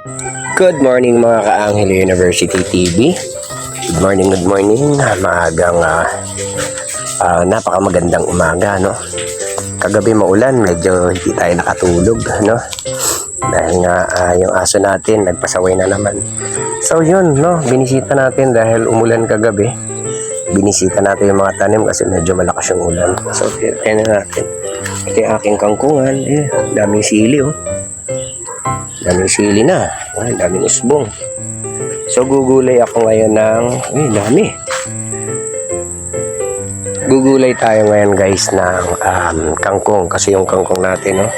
Good morning mga ka-Angelo University TV. Good morning, good morning. Maagang napakamagandang umaga, no? Kagabi maulan, medyo hindi tayo nakatulog, no? Dahil nga yung aso natin nagpasaway na naman. So yun, no? Binisita natin dahil umulan kagabi. Binisita natin yung mga tanim kasi medyo malakas yung ulan. So tingnan natin. Ito yung aking kangkungan. Daming sili, oh. Daming sili na. Ay, daming usbong. So, gugulay ako ngayon ng... Ay, dami. Gugulay tayo ngayon, guys, ng kangkong. Kasi yung kangkong natin, no?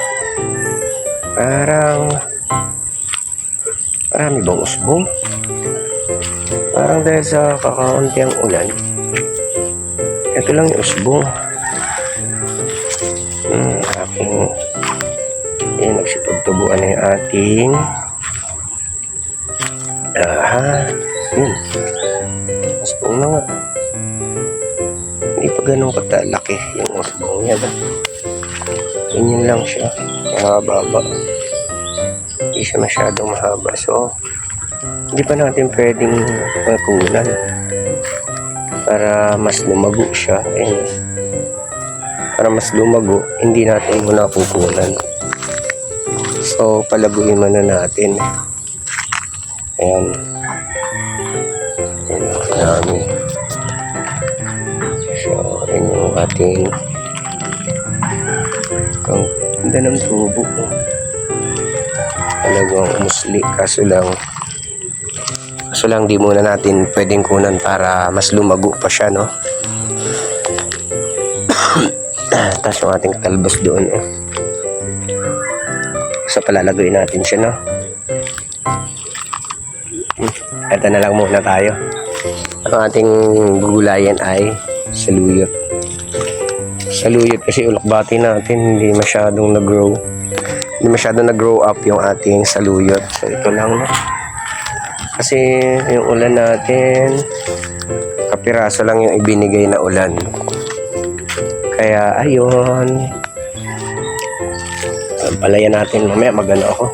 Parang... Marami bang usbong? Parang dahil sa kakaunti ang ulan. Ito lang yung usbong. Aking... Ayan, nagsipagtubuan na yung ating yun. Usbong na nga. Hindi pa ganun katalaki yung usbong yan. Ganyan lang siya. Mahaba-haba. Hindi siya masyadong mahaba. So, hindi pa natin pwedeng makunan para mas lumago siya. Ayan. Para mas lumago, hindi natin muna kukunan. So, palaguin muna natin. Ayan. Ayan, dami. So, ayan yung ating ganda ng tubo. Talagang umusli. Kaso lang di muna natin pwedeng kunan para mas lumago pa siya, no? Tapos yung ating talbos doon, oh. So, palalagoy natin siya, no? Ito na lang muna tayo. Ang ating gugulayan ay saluyot. Saluyot kasi ulakbati natin, hindi masyadong nag-grow. Hindi masyadong nag-grow up yung ating saluyot. So, ito lang, no? Kasi yung ulan natin, kapiraso lang yung ibinigay na ulan. Kaya, ayun. Palayan natin mamaya ako.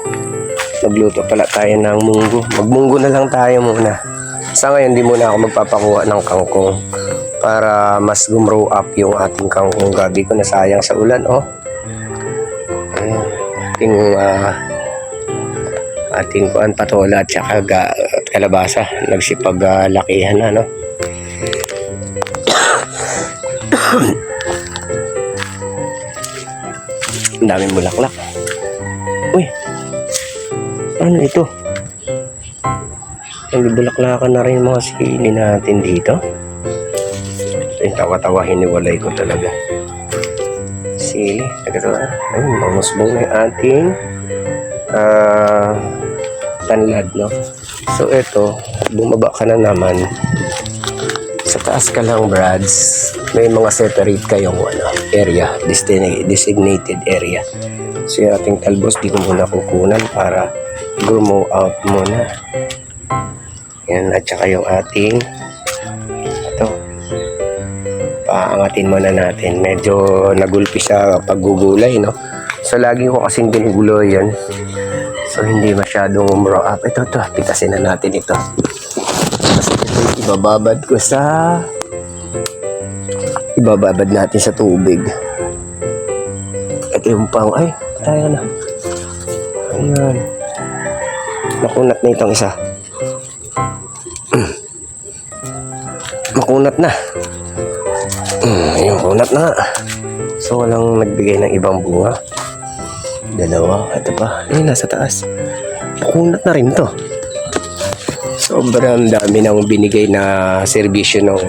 Magluto pala tayo ng munggo. Magmunggo na lang tayo muna. Sa ngayon di muna ako magpapakuha ng kangkong para mas gumrow up yung ating kangkong. Gabi ko na sayang sa ulan, oh. Ating patola at saka kalabasa nagsipag lakihan na, no? Ang daming bulaklak. Uy, ano ito? Nagbulaklakan na rin mga sili natin dito. Yung tawa-tawa, hiniwalay ko talaga. Sili. Ayun, mamusbong na yung ating tanlad, no? So, ito, bumaba ka na naman. Sa taas ka lang, Brads. May mga separate kayong area, designated area. So yung ating talbos, di ko muna kukunan para grow out muna. Yan, at saka yung ating ito, paangatin muna natin. Medyo nagulpi sa paggugulay, no? So lagi ko kasing ginugulo yan. So hindi masyadong grow up. Ito, pitasin na natin ito. Kasi ito ibababad natin sa tubig. Ito yung pang, ay, tayo na. Ayan. Makunat na itong isa. Makunat na. Ayun, kunat na nga. So, walang nagbigay ng ibang bunga. Dalawa. Ito pa. Ayun, nasa taas. Makunat na rin to. Sobrang dami nang binigay na serbisyo ng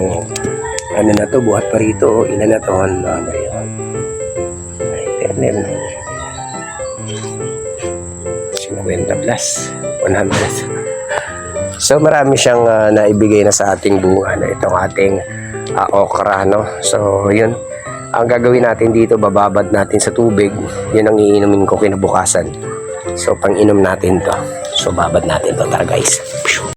ano na to, buhat pa rito, ilan na to, ano yun. Ay, 50 plus, 100. So, marami siyang naibigay na sa ating bunga na itong ating okra, no? So, yun. Ang gagawin natin dito, bababad natin sa tubig. Yun ang iinumin ko kinabukasan. So, pang-inom natin to. So, babad natin to. Tara, guys.